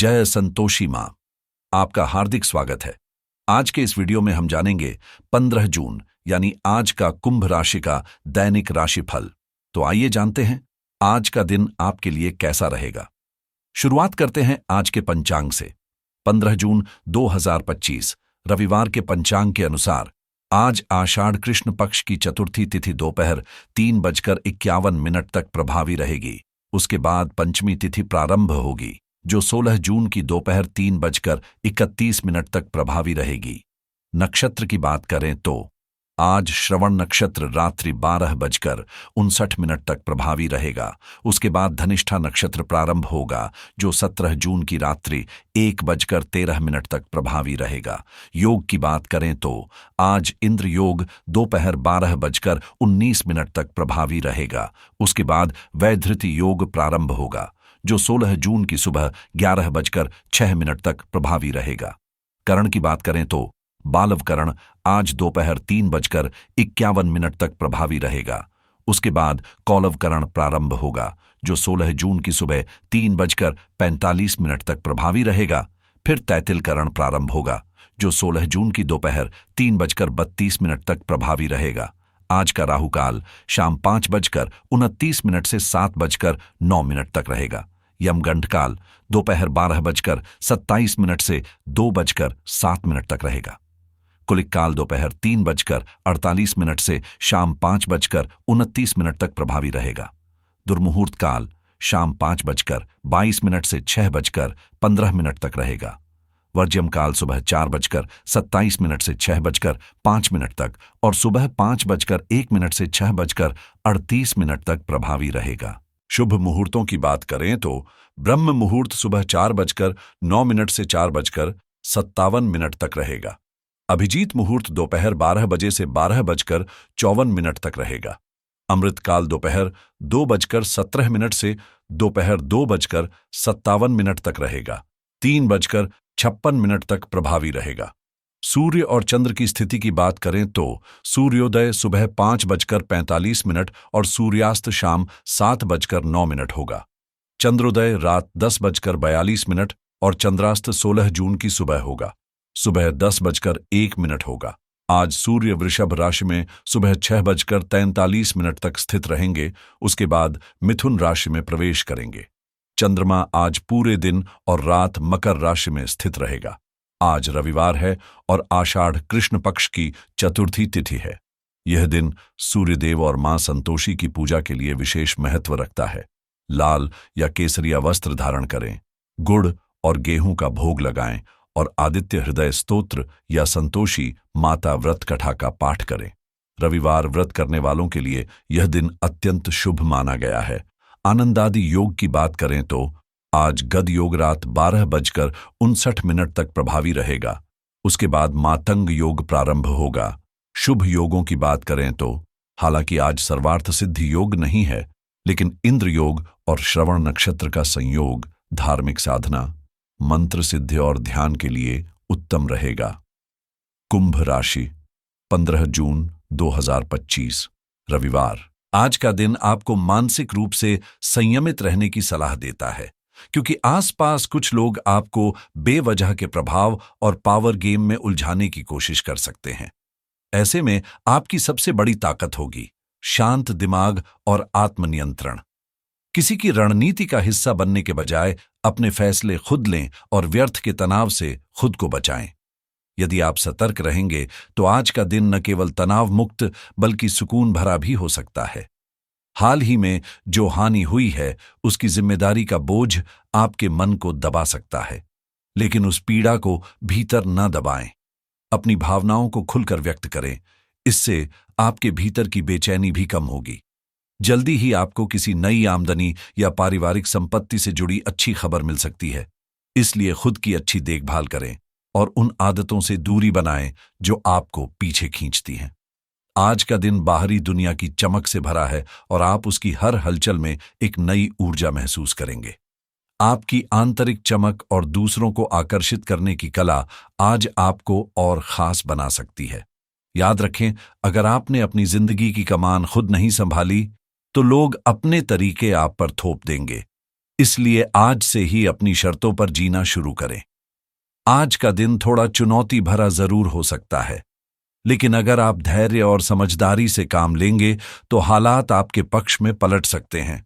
जय संतोषी मां। आपका हार्दिक स्वागत है। आज के इस वीडियो में हम जानेंगे 15 जून यानी आज का कुंभ राशि का दैनिक राशिफल। तो आइए जानते हैं आज का दिन आपके लिए कैसा रहेगा। शुरुआत करते हैं आज के पंचांग से। 15 जून 2025 रविवार के पंचांग के अनुसार आज आषाढ़ कृष्ण पक्ष की चतुर्थी तिथि दोपहर 3:51 तक प्रभावी रहेगी। उसके बाद पंचमी तिथि प्रारंभ होगी जो 16 जून की दोपहर 3:31 तक प्रभावी रहेगी। नक्षत्र की बात करें तो आज श्रवण नक्षत्र रात्रि 12:59 तक प्रभावी रहेगा। उसके बाद धनिष्ठा नक्षत्र प्रारंभ होगा जो 17 जून की रात्रि 1:13 तक प्रभावी रहेगा। योग की बात करें तो आज इंद्र योग दोपहर 12:19 तक प्रभावी रहेगा। उसके बाद वैधृति योग प्रारंभ होगा जो 16 जून की सुबह 11:06 तक प्रभावी रहेगा। करण की बात करें तो बालव करण आज दोपहर 3:51 तक प्रभावी रहेगा। उसके बाद कौलव करण प्रारंभ होगा जो 16 जून की सुबह 3:45 तक प्रभावी रहेगा। फिर तैतिल करण प्रारंभ होगा जो 16 जून की दोपहर 3:32 तक प्रभावी रहेगा। आज का राहु काल शाम 5:29 से 7:09 तक रहेगा। यमगंड काल दोपहर 12:27 से 2:07 तक रहेगा। कुलिक काल दोपहर 3:48 से शाम 5:29 तक प्रभावी रहेगा। दुर्मुहूर्त काल शाम 5:22 से 6:15 तक रहेगा। वर्ज्यम काल सुबह 4:27 से 6:05 तक और सुबह 5:01 से 6:38 तक प्रभावी रहेगा। शुभ मुहूर्तों की बात करें तो ब्रह्म मुहूर्त सुबह 4:09 से 4:57 तक रहेगा। अभिजीत मुहूर्त दोपहर 12 बजे से 12:54 तक रहेगा। अमृत काल दोपहर 2:17 से दोपहर 2:57 तक रहेगा। 3:56 तक प्रभावी रहेगा। सूर्य और चंद्र की स्थिति की बात करें तो सूर्योदय सुबह 5:45 और सूर्यास्त शाम 7:09 होगा। चंद्रोदय रात 10:42 और चंद्रास्त 16 जून की सुबह होगा। सुबह 10:01 होगा। आज सूर्य वृषभ राशि में सुबह 6:43 तक स्थित रहेंगे। उसके बाद मिथुन राशि में प्रवेश करेंगे। चंद्रमा आज पूरे दिन और रात मकर राशि में स्थित रहेगा। आज रविवार है और आषाढ़ कृष्ण पक्ष की चतुर्थी तिथि है। यह दिन सूर्यदेव और मां संतोषी की पूजा के लिए विशेष महत्व रखता है। लाल या केसरिया वस्त्र धारण करें, गुड़ और गेहूं का भोग लगाएं और आदित्य हृदय स्तोत्र या संतोषी माता व्रत कथा का पाठ करें। रविवार व्रत करने वालों के लिए यह दिन अत्यंत शुभ माना गया है। आनंदादि योग की बात करें तो आज गद योग रात 12:59 तक प्रभावी रहेगा। उसके बाद मातंग योग प्रारंभ होगा। शुभ योगों की बात करें तो हालांकि आज सर्वार्थ सिद्धि योग नहीं है, लेकिन इंद्र योग और श्रवण नक्षत्र का संयोग धार्मिक साधना, मंत्र सिद्धि और ध्यान के लिए उत्तम रहेगा। कुंभ राशि 15 जून 2025 रविवार। आज का दिन आपको मानसिक रूप से संयमित रहने की सलाह देता है क्योंकि आसपास कुछ लोग आपको बेवजह के प्रभाव और पावर गेम में उलझाने की कोशिश कर सकते हैं। ऐसे में आपकी सबसे बड़ी ताकत होगी शांत दिमाग और आत्मनियंत्रण। किसी की रणनीति का हिस्सा बनने के बजाय अपने फैसले खुद लें और व्यर्थ के तनाव से खुद को बचाएं। यदि आप सतर्क रहेंगे तो आज का दिन न केवल तनाव मुक्त बल्कि सुकून भरा भी हो सकता है। हाल ही में जो हानि हुई है उसकी जिम्मेदारी का बोझ आपके मन को दबा सकता है, लेकिन उस पीड़ा को भीतर न दबाएं। अपनी भावनाओं को खुलकर व्यक्त करें। इससे आपके भीतर की बेचैनी भी कम होगी। जल्दी ही आपको किसी नई आमदनी या पारिवारिक संपत्ति से जुड़ी अच्छी खबर मिल सकती है। इसलिए खुद की अच्छी देखभाल करें और उन आदतों से दूरी बनाएं जो आपको पीछे खींचती हैं। आज का दिन बाहरी दुनिया की चमक से भरा है और आप उसकी हर हलचल में एक नई ऊर्जा महसूस करेंगे। आपकी आंतरिक चमक और दूसरों को आकर्षित करने की कला आज आपको और खास बना सकती है। याद रखें, अगर आपने अपनी जिंदगी की कमान खुद नहीं संभाली तो लोग अपने तरीके आप पर थोप देंगे। इसलिए आज से ही अपनी शर्तों पर जीना शुरू करें। आज का दिन थोड़ा चुनौती भरा जरूर हो सकता है, लेकिन अगर आप धैर्य और समझदारी से काम लेंगे तो हालात आपके पक्ष में पलट सकते हैं।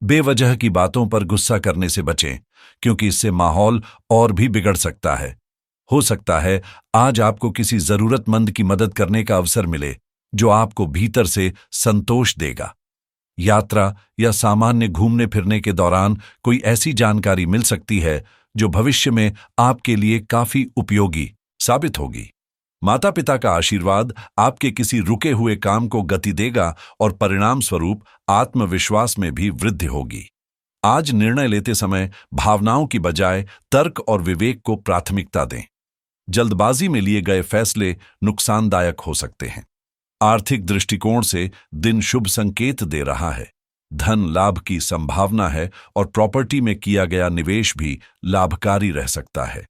बेवजह की बातों पर गुस्सा करने से बचें, क्योंकि इससे माहौल और भी बिगड़ सकता है। हो सकता है आज आपको किसी जरूरतमंद की मदद करने का अवसर मिले, जो आपको भीतर से संतोष देगा। यात्रा या सामान्य घूमने फिरने के दौरान कोई ऐसी जानकारी मिल सकती है जो भविष्य में आपके लिए काफी उपयोगी साबित होगी। माता पिता का आशीर्वाद आपके किसी रुके हुए काम को गति देगा और परिणाम स्वरूप आत्मविश्वास में भी वृद्धि होगी। आज निर्णय लेते समय भावनाओं की बजाय तर्क और विवेक को प्राथमिकता दें। जल्दबाजी में लिए गए फैसले नुकसानदायक हो सकते हैं। आर्थिक दृष्टिकोण से दिन शुभ संकेत दे रहा है। धन लाभ की संभावना है और प्रॉपर्टी में किया गया निवेश भी लाभकारी रह सकता है।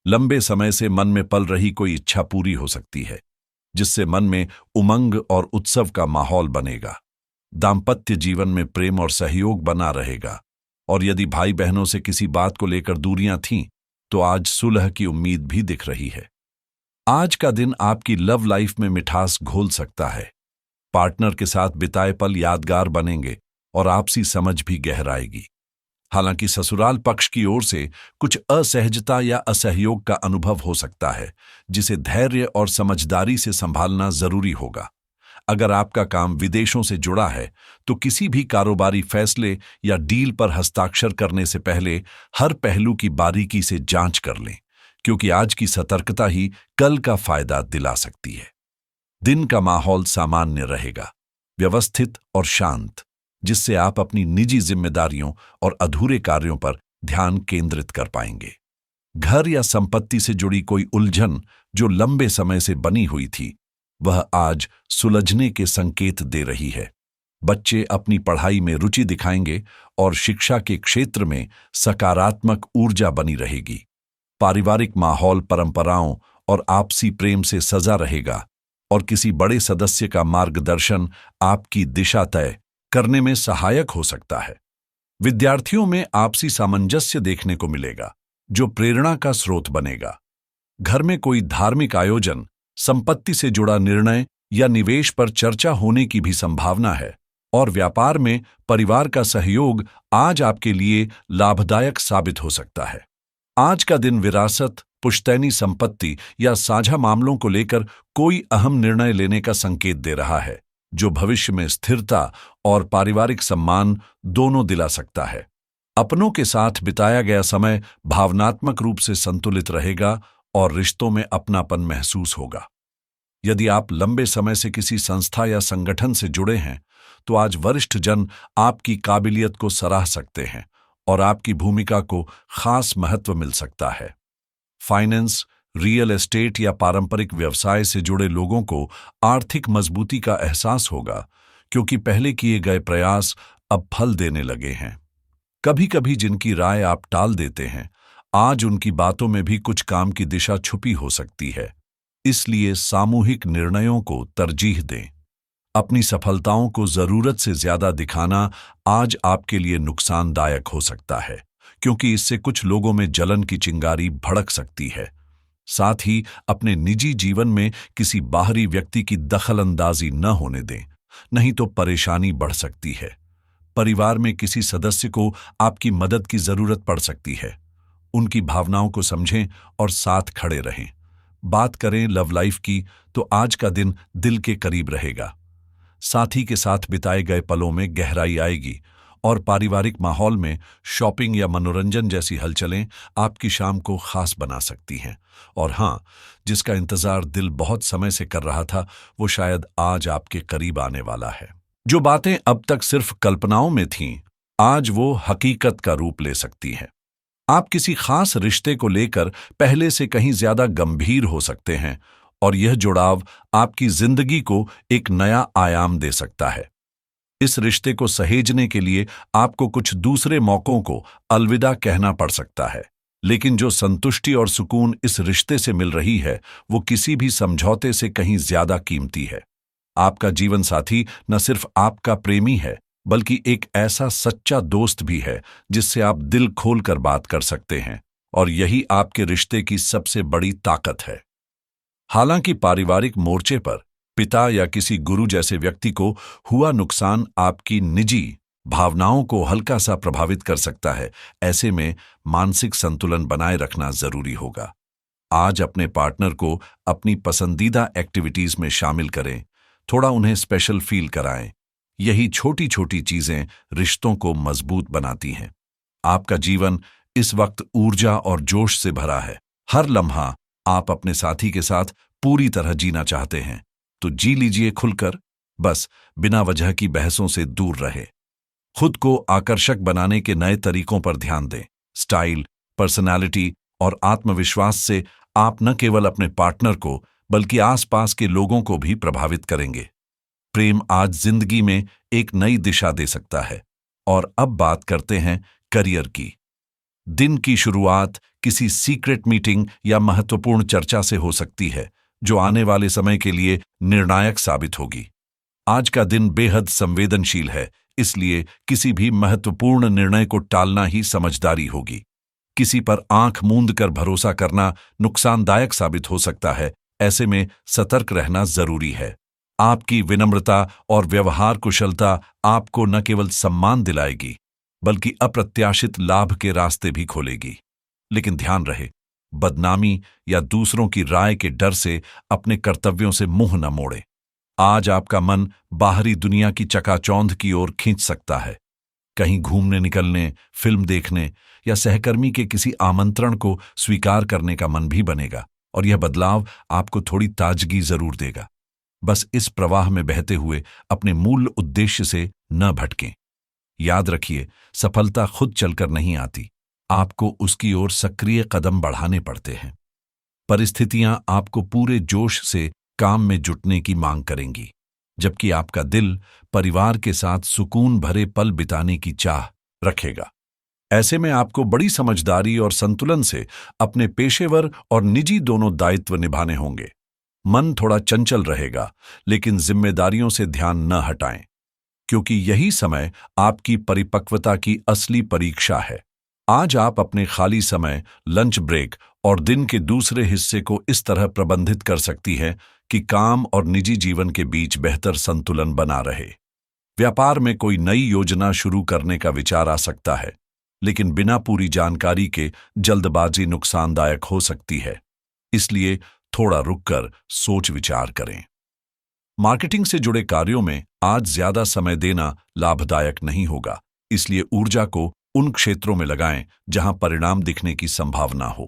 लंबे समय से मन में पल रही कोई इच्छा पूरी हो सकती है, जिससे मन में उमंग और उत्सव का माहौल बनेगा। दाम्पत्य जीवन में प्रेम और सहयोग बना रहेगा, और यदि भाई बहनों से किसी बात को लेकर दूरियां थीं, तो आज सुलह की उम्मीद भी दिख रही है। आज का दिन आपकी लव लाइफ में मिठास घोल सकता है। पार्टनर के साथ बिताए पल यादगार बनेंगे और आपसी समझ भी गहराएगी। हालांकि ससुराल पक्ष की ओर से कुछ असहजता या असहयोग का अनुभव हो सकता है, जिसे धैर्य और समझदारी से संभालना जरूरी होगा। अगर आपका काम विदेशों से जुड़ा है, तो किसी भी कारोबारी फैसले या डील पर हस्ताक्षर करने से पहले हर पहलू की बारीकी से जांच कर लें, क्योंकि आज की सतर्कता ही कल का फायदा दिला सकती है। दिन का माहौल सामान्य रहेगा, व्यवस्थित और शांत, जिससे आप अपनी निजी जिम्मेदारियों और अधूरे कार्यों पर ध्यान केंद्रित कर पाएंगे। घर या संपत्ति से जुड़ी कोई उलझन जो लंबे समय से बनी हुई थी, वह आज सुलझने के संकेत दे रही है। बच्चे अपनी पढ़ाई में रुचि दिखाएंगे और शिक्षा के क्षेत्र में सकारात्मक ऊर्जा बनी रहेगी। पारिवारिक माहौल परंपराओं और आपसी प्रेम से सजा रहेगा, और किसी बड़े सदस्य का मार्गदर्शन आपकी दिशा तय करने में सहायक हो सकता है। विद्यार्थियों में आपसी सामंजस्य देखने को मिलेगा, जो प्रेरणा का स्रोत बनेगा। घर में कोई धार्मिक आयोजन, संपत्ति से जुड़ा निर्णय या निवेश पर चर्चा होने की भी संभावना है, और व्यापार में परिवार का सहयोग आज आपके लिए लाभदायक साबित हो सकता है। आज का दिन विरासत, पुश्तैनी संपत्ति या साझा मामलों को लेकर कोई अहम निर्णय लेने का संकेत दे रहा है, जो भविष्य में स्थिरता और पारिवारिक सम्मान दोनों दिला सकता है। अपनों के साथ बिताया गया समय भावनात्मक रूप से संतुलित रहेगा और रिश्तों में अपनापन महसूस होगा। यदि आप लंबे समय से किसी संस्था या संगठन से जुड़े हैं, तो आज वरिष्ठ जन आपकी काबिलियत को सराह सकते हैं और आपकी भूमिका को खास महत्व मिल सकता है। फाइनेंस, रियल एस्टेट या पारंपरिक व्यवसाय से जुड़े लोगों को आर्थिक मजबूती का एहसास होगा, क्योंकि पहले किए गए प्रयास अब फल देने लगे हैं। कभी कभी जिनकी राय आप टाल देते हैं, आज उनकी बातों में भी कुछ काम की दिशा छुपी हो सकती है। इसलिए सामूहिक निर्णयों को तरजीह दें। अपनी सफलताओं को जरूरत से ज्यादा दिखाना आज आपके लिए नुकसानदायक हो सकता है, क्योंकि इससे कुछ लोगों में जलन की चिंगारी भड़क सकती है। साथ ही अपने निजी जीवन में किसी बाहरी व्यक्ति की दखलंदाजी न होने दें, नहीं तो परेशानी बढ़ सकती है। परिवार में किसी सदस्य को आपकी मदद की जरूरत पड़ सकती है। उनकी भावनाओं को समझें और साथ खड़े रहें। बात करें लव लाइफ की, तो आज का दिन दिल के करीब रहेगा। साथी के साथ बिताए गए पलों में गहराई आएगी, और पारिवारिक माहौल में शॉपिंग या मनोरंजन जैसी हलचलें आपकी शाम को खास बना सकती हैं। और हाँ, जिसका इंतजार दिल बहुत समय से कर रहा था, वो शायद आज आपके करीब आने वाला है। जो बातें अब तक सिर्फ कल्पनाओं में थीं, आज वो हकीकत का रूप ले सकती हैं। आप किसी खास रिश्ते को लेकर पहले से कहीं ज्यादा गंभीर हो सकते हैं, और यह जुड़ाव आपकी जिंदगी को एक नया आयाम दे सकता है। इस रिश्ते को सहेजने के लिए आपको कुछ दूसरे मौकों को अलविदा कहना पड़ सकता है, लेकिन जो संतुष्टि और सुकून इस रिश्ते से मिल रही है, वो किसी भी समझौते से कहीं ज्यादा कीमती है। आपका जीवन साथी न सिर्फ आपका प्रेमी है, बल्कि एक ऐसा सच्चा दोस्त भी है जिससे आप दिल खोलकर बात कर सकते हैं, और यही आपके रिश्ते की सबसे बड़ी ताकत है। हालांकि पारिवारिक मोर्चे पर पिता या किसी गुरु जैसे व्यक्ति को हुआ नुकसान आपकी निजी भावनाओं को हल्का सा प्रभावित कर सकता है। ऐसे में मानसिक संतुलन बनाए रखना जरूरी होगा। आज अपने पार्टनर को अपनी पसंदीदा एक्टिविटीज में शामिल करें, थोड़ा उन्हें स्पेशल फील कराएं। यही छोटी छोटी चीजें रिश्तों को मजबूत बनाती हैं। आपका जीवन इस वक्त ऊर्जा और जोश से भरा है। हर लम्हा आप अपने साथी के साथ पूरी तरह जीना चाहते हैं, तो जी लीजिए खुलकर। बस बिना वजह की बहसों से दूर रहे। खुद को आकर्षक बनाने के नए तरीकों पर ध्यान दें। स्टाइल, पर्सनालिटी और आत्मविश्वास से आप न केवल अपने पार्टनर को बल्कि आसपास के लोगों को भी प्रभावित करेंगे। प्रेम आज जिंदगी में एक नई दिशा दे सकता है। और अब बात करते हैं करियर की। दिन की शुरुआत किसी सीक्रेट मीटिंग या महत्वपूर्ण चर्चा से हो सकती है, जो आने वाले समय के लिए निर्णायक साबित होगी। आज का दिन बेहद संवेदनशील है, इसलिए किसी भी महत्वपूर्ण निर्णय को टालना ही समझदारी होगी। किसी पर आंख मूंद कर भरोसा करना नुकसानदायक साबित हो सकता है। ऐसे में सतर्क रहना जरूरी है। आपकी विनम्रता और व्यवहार कुशलता आपको न केवल सम्मान दिलाएगी, बल्कि अप्रत्याशित लाभ के रास्ते भी खोलेगी। लेकिन ध्यान रहे, बदनामी या दूसरों की राय के डर से अपने कर्तव्यों से मुंह न मोड़े। आज आपका मन बाहरी दुनिया की चकाचौंध की ओर खींच सकता है। कहीं घूमने निकलने, फिल्म देखने या सहकर्मी के किसी आमंत्रण को स्वीकार करने का मन भी बनेगा, और यह बदलाव आपको थोड़ी ताजगी जरूर देगा। बस इस प्रवाह में बहते हुए अपने मूल उद्देश्य से न भटकें। याद रखिए, सफलता खुद चलकर नहीं आती, आपको उसकी ओर सक्रिय कदम बढ़ाने पड़ते हैं। परिस्थितियां आपको पूरे जोश से काम में जुटने की मांग करेंगी, जबकि आपका दिल परिवार के साथ सुकून भरे पल बिताने की चाह रखेगा। ऐसे में आपको बड़ी समझदारी और संतुलन से अपने पेशेवर और निजी दोनों दायित्व निभाने होंगे। मन थोड़ा चंचल रहेगा, लेकिन जिम्मेदारियों से ध्यान न हटाएं, क्योंकि यही समय आपकी परिपक्वता की असली परीक्षा है। आज आप अपने खाली समय, लंच ब्रेक और दिन के दूसरे हिस्से को इस तरह प्रबंधित कर सकती हैं कि काम और निजी जीवन के बीच बेहतर संतुलन बना रहे। व्यापार में कोई नई योजना शुरू करने का विचार आ सकता है, लेकिन बिना पूरी जानकारी के जल्दबाजी नुकसानदायक हो सकती है। इसलिए थोड़ा रुककर सोच विचार करें। मार्केटिंग से जुड़े कार्यों में आज ज्यादा समय देना लाभदायक नहीं होगा, इसलिए ऊर्जा को उन क्षेत्रों में लगाएं जहां परिणाम दिखने की संभावना हो।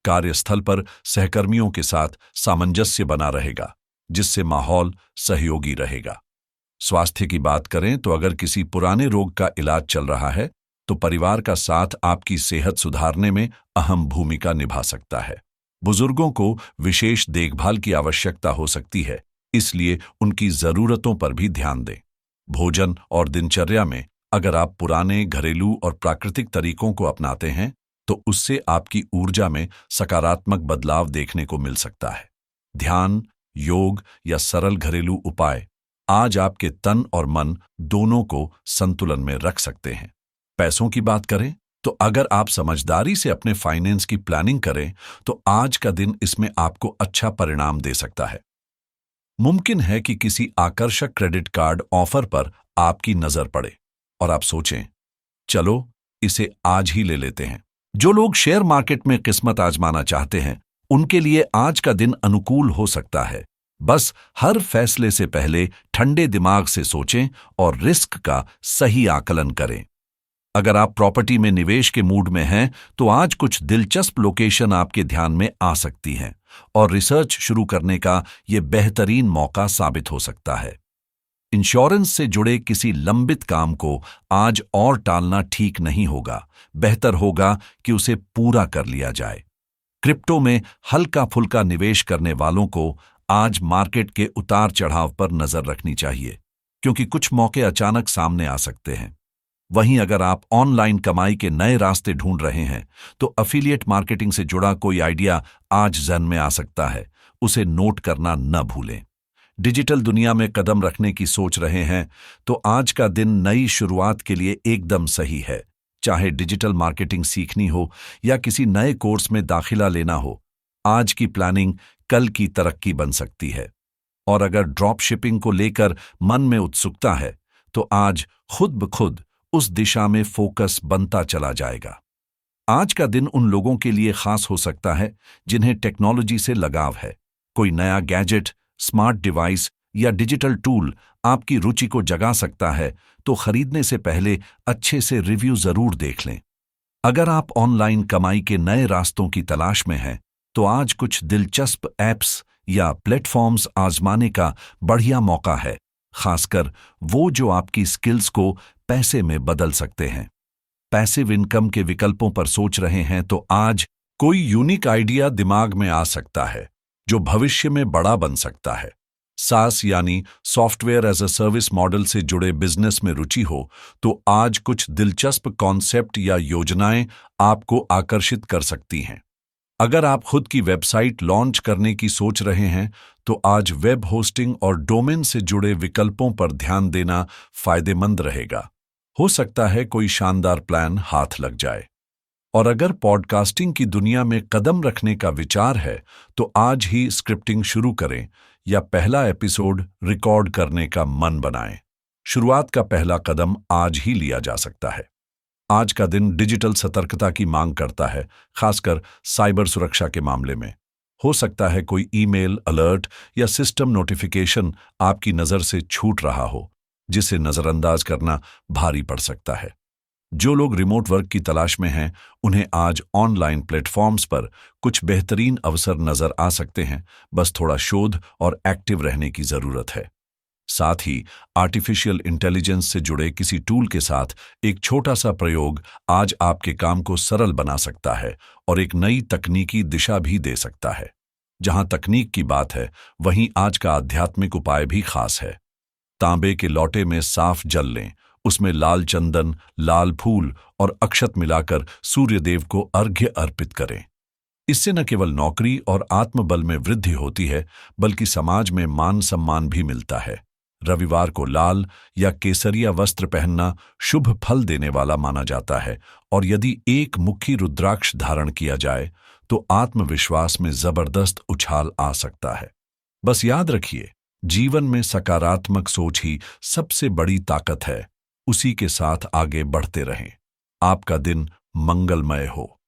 कार्यस्थल पर सहकर्मियों के साथ सामंजस्य बना रहेगा, जिससे माहौल सहयोगी रहेगा। स्वास्थ्य की बात करें तो अगर किसी पुराने रोग का इलाज चल रहा है, तो परिवार का साथ आपकी सेहत सुधारने में अहम भूमिका निभा सकता है। बुजुर्गों को विशेष देखभाल की आवश्यकता हो सकती है, इसलिए उनकी जरूरतों पर भी ध्यान दें। भोजन और दिनचर्या में अगर आप पुराने घरेलू और प्राकृतिक तरीकों को अपनाते हैं, तो उससे आपकी ऊर्जा में सकारात्मक बदलाव देखने को मिल सकता है। ध्यान, योग या सरल घरेलू उपाय आज आपके तन और मन दोनों को संतुलन में रख सकते हैं। पैसों की बात करें तो अगर आप समझदारी से अपने फाइनेंस की प्लानिंग करें, तो आज का दिन इसमें आपको अच्छा परिणाम दे सकता है। मुमकिन है कि किसी आकर्षक क्रेडिट कार्ड ऑफर पर आपकी नजर पड़े और आप सोचें, चलो इसे आज ही ले लेते हैं। जो लोग शेयर मार्केट में किस्मत आजमाना चाहते हैं, उनके लिए आज का दिन अनुकूल हो सकता है। बस हर फैसले से पहले ठंडे दिमाग से सोचें और रिस्क का सही आकलन करें। अगर आप प्रॉपर्टी में निवेश के मूड में हैं, तो आज कुछ दिलचस्प लोकेशन आपके ध्यान में आ सकती हैं और रिसर्च शुरू करने का यह बेहतरीन मौका साबित हो सकता है। इंश्योरेंस से जुड़े किसी लंबित काम को आज और टालना ठीक नहीं होगा। बेहतर होगा कि उसे पूरा कर लिया जाए। क्रिप्टो में हल्का फुल्का निवेश करने वालों को आज मार्केट के उतार चढ़ाव पर नजर रखनी चाहिए, क्योंकि कुछ मौके अचानक सामने आ सकते हैं। वहीं अगर आप ऑनलाइन कमाई के नए रास्ते ढूंढ रहे हैं, तो अफिलिएट मार्केटिंग से जुड़ा कोई आइडिया आज जहन में आ सकता है। उसे नोट करना न भूलें। डिजिटल दुनिया में कदम रखने की सोच रहे हैं तो आज का दिन नई शुरुआत के लिए एकदम सही है। चाहे डिजिटल मार्केटिंग सीखनी हो या किसी नए कोर्स में दाखिला लेना हो, आज की प्लानिंग कल की तरक्की बन सकती है। और अगर ड्रॉप शिपिंग को लेकर मन में उत्सुकता है तो आज खुद ब खुद उस दिशा में फोकस बनता चला जाएगा। आज का दिन उन लोगों के लिए खास हो सकता है जिन्हें टेक्नोलॉजी से लगाव है। कोई नया गैजेट, स्मार्ट डिवाइस या डिजिटल टूल आपकी रुचि को जगा सकता है, तो खरीदने से पहले अच्छे से रिव्यू जरूर देख लें। अगर आप ऑनलाइन कमाई के नए रास्तों की तलाश में हैं, तो आज कुछ दिलचस्प ऐप्स या प्लेटफॉर्म्स आजमाने का बढ़िया मौका है, खासकर वो जो आपकी स्किल्स को पैसे में बदल सकते हैं। पैसिव इनकम के विकल्पों पर सोच रहे हैं तो आज कोई यूनिक आइडिया दिमाग में आ सकता है जो भविष्य में बड़ा बन सकता है। सास यानी software as a service model से जुड़े बिजनेस में रुचि हो तो आज कुछ दिलचस्प कॉन्सेप्ट या योजनाएं आपको आकर्षित कर सकती हैं। अगर आप खुद की वेबसाइट लॉन्च करने की सोच रहे हैं तो आज वेब होस्टिंग और डोमेन से जुड़े विकल्पों पर ध्यान देना फायदेमंद रहेगा। हो सकता है कोई शानदार प्लान हाथ लग जाए। और अगर पॉडकास्टिंग की दुनिया में कदम रखने का विचार है तो आज ही स्क्रिप्टिंग शुरू करें या पहला एपिसोड रिकॉर्ड करने का मन बनाएं। शुरुआत का पहला कदम आज ही लिया जा सकता है। आज का दिन डिजिटल सतर्कता की मांग करता है, खासकर साइबर सुरक्षा के मामले में। हो सकता है कोई ईमेल, अलर्ट या सिस्टम नोटिफिकेशन आपकी नज़र से छूट रहा हो, जिसे नज़रअंदाज करना भारी पड़ सकता है। जो लोग रिमोट वर्क की तलाश में हैं, उन्हें आज ऑनलाइन प्लेटफॉर्म्स पर कुछ बेहतरीन अवसर नजर आ सकते हैं। बस थोड़ा शोध और एक्टिव रहने की जरूरत है। साथ ही आर्टिफिशियल इंटेलिजेंस से जुड़े किसी टूल के साथ एक छोटा सा प्रयोग आज आपके काम को सरल बना सकता है और एक नई तकनीकी दिशा भी दे सकता है। जहां तकनीक की बात है, वहीं आज का आध्यात्मिक उपाय भी खास है। तांबे के लोटे में साफ जल लें, उसमें लाल चंदन, लाल फूल और अक्षत मिलाकर सूर्यदेव को अर्घ्य अर्पित करें। इससे न केवल नौकरी और आत्मबल में वृद्धि होती है, बल्कि समाज में मान सम्मान भी मिलता है। रविवार को लाल या केसरिया वस्त्र पहनना शुभ फल देने वाला माना जाता है, और यदि एक मुखी रुद्राक्ष धारण किया जाए तो आत्मविश्वास में जबरदस्त उछाल आ सकता है। बस याद रखिए, जीवन में सकारात्मक सोच ही सबसे बड़ी ताकत है। उसी के साथ आगे बढ़ते रहें। आपका दिन मंगलमय हो।